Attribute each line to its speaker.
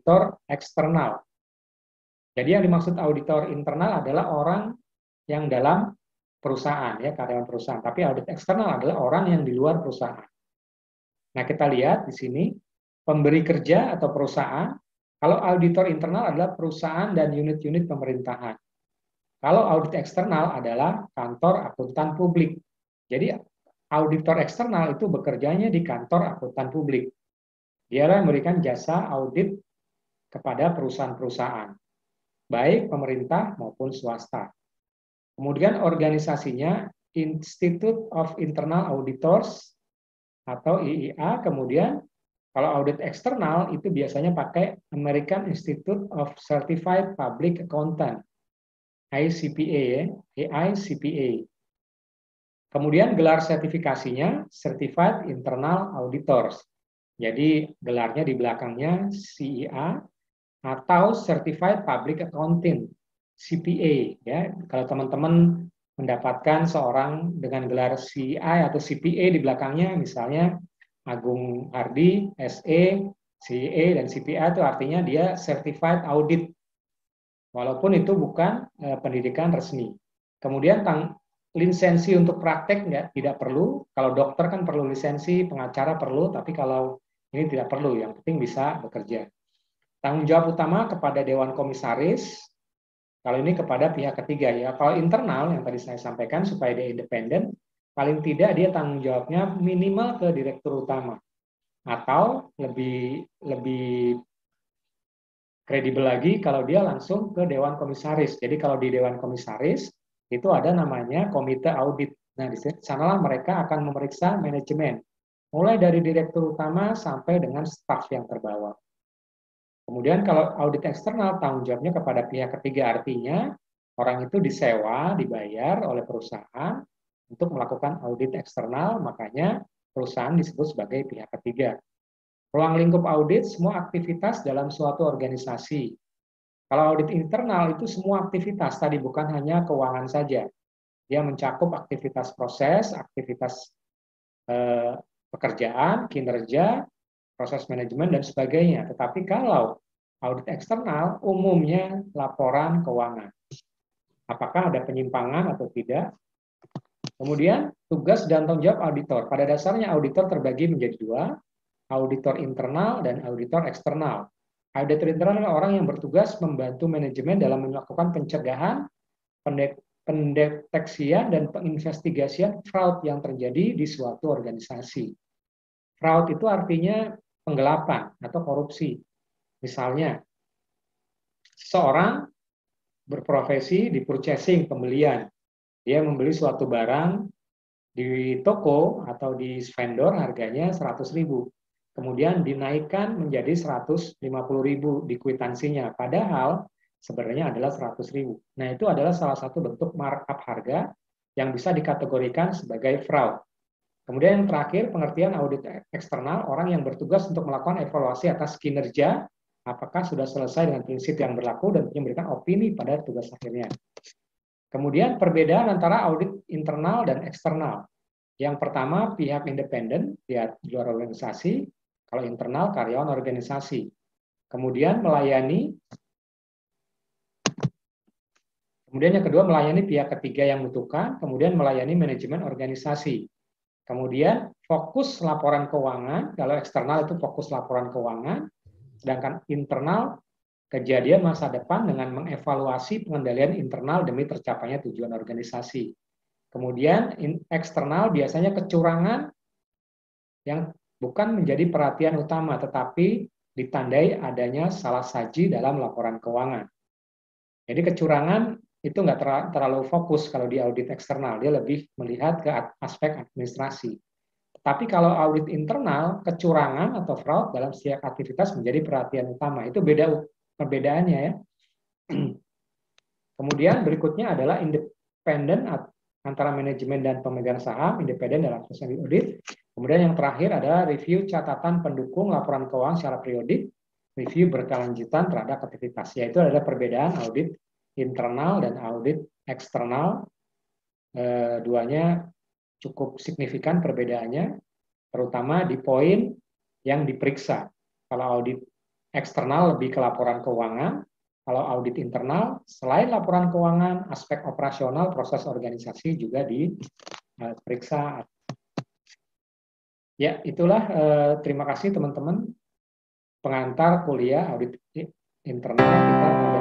Speaker 1: auditor eksternal. Jadi yang dimaksud auditor internal adalah orang yang dalam perusahaan, ya, karyawan perusahaan. Tapi audit eksternal adalah orang yang di luar perusahaan. Nah, kita lihat di sini, pemberi kerja atau perusahaan, kalau auditor internal adalah perusahaan dan unit-unit pemerintahan. Kalau audit eksternal adalah kantor akuntan publik. Jadi, auditor eksternal itu bekerjanya di kantor akuntan publik. Dia memberikan jasa audit kepada perusahaan-perusahaan, baik pemerintah maupun swasta. Kemudian organisasinya Institute of Internal Auditors atau IIA. Kemudian kalau audit eksternal itu biasanya pakai American Institute of Certified Public Accountant, ICPA, AICPA. Kemudian gelar sertifikasinya Certified Internal Auditors. Jadi gelarnya di belakangnya CIA atau Certified Public Accounting, CPA. Ya, kalau teman-teman mendapatkan seorang dengan gelar CI atau CPA di belakangnya, misalnya Agung Hardi, SE, CA, dan CPA, itu artinya dia Certified Audit, walaupun itu bukan pendidikan resmi. Kemudian lisensi untuk praktek tidak perlu. Kalau dokter kan perlu lisensi, pengacara perlu, tapi kalau ini tidak perlu, yang penting bisa bekerja. Tanggung jawab utama kepada Dewan Komisaris, kalau ini kepada pihak ketiga, ya. Kalau internal yang tadi saya sampaikan supaya dia independen, paling tidak dia tanggung jawabnya minimal ke direktur utama, atau lebih kredibel lagi kalau dia langsung ke Dewan Komisaris. Jadi kalau di Dewan Komisaris itu ada namanya komite audit. Nah, di sanalah mereka akan memeriksa manajemen, mulai dari direktur utama sampai dengan staf yang terbawah. Kemudian kalau audit eksternal, tanggung jawabnya kepada pihak ketiga, artinya orang itu disewa, dibayar oleh perusahaan untuk melakukan audit eksternal, makanya perusahaan disebut sebagai pihak ketiga. Ruang lingkup audit, semua aktivitas dalam suatu organisasi. Kalau audit internal itu semua aktivitas, tadi bukan hanya keuangan saja. Dia mencakup aktivitas proses, aktivitas pekerjaan, kinerja, proses manajemen, dan sebagainya. Tetapi kalau audit eksternal, umumnya laporan keuangan. Apakah ada penyimpangan atau tidak? Kemudian, tugas dan tanggung jawab auditor. Pada dasarnya auditor terbagi menjadi dua, auditor internal dan auditor eksternal. Auditor internal adalah orang yang bertugas membantu manajemen dalam melakukan pencegahan, pendeteksian, dan penginvestigasian fraud yang terjadi di suatu organisasi. Fraud itu artinya penggelapan atau korupsi. Misalnya, seseorang berprofesi di purchasing, pembelian. Dia membeli suatu barang di toko atau di vendor harganya 100.000. Kemudian dinaikkan menjadi 150.000 di kwitansinya. Padahal sebenarnya adalah 100.000. Nah, itu adalah salah satu bentuk markup harga yang bisa dikategorikan sebagai fraud. Kemudian yang terakhir, pengertian audit eksternal, orang yang bertugas untuk melakukan evaluasi atas kinerja, apakah sudah selesai dengan prinsip yang berlaku, dan memberikan opini pada tugas akhirnya. Kemudian perbedaan antara audit internal dan eksternal. Yang pertama, pihak independen di luar organisasi, kalau internal karyawan organisasi. Kemudian yang kedua melayani pihak ketiga yang membutuhkan, kemudian melayani manajemen organisasi. Kemudian fokus laporan keuangan, kalau eksternal itu fokus laporan keuangan, sedangkan internal kejadian masa depan dengan mengevaluasi pengendalian internal demi tercapainya tujuan organisasi. Kemudian eksternal biasanya kecurangan yang bukan menjadi perhatian utama, tetapi ditandai adanya salah saji dalam laporan keuangan. Jadi kecurangan itu nggak terlalu fokus kalau di audit eksternal, dia lebih melihat ke aspek administrasi. Tapi kalau audit internal, kecurangan atau fraud dalam setiap aktivitas menjadi perhatian utama. Itu perbedaannya ya. Kemudian berikutnya adalah independen antara manajemen dan pemegang saham, independen dalam proses audit. Kemudian yang terakhir adalah review catatan pendukung laporan keuangan secara periodik, review berkelanjutan terhadap aktivitas. Yaitu adalah perbedaan audit internal dan audit eksternal. Duanya cukup signifikan perbedaannya, terutama di poin yang diperiksa. Kalau audit eksternal lebih ke laporan keuangan. Kalau audit internal, selain laporan keuangan, aspek operasional, proses organisasi juga diperiksa. Ya, itulah. Terima kasih teman-teman pengantar kuliah audit internal kita pada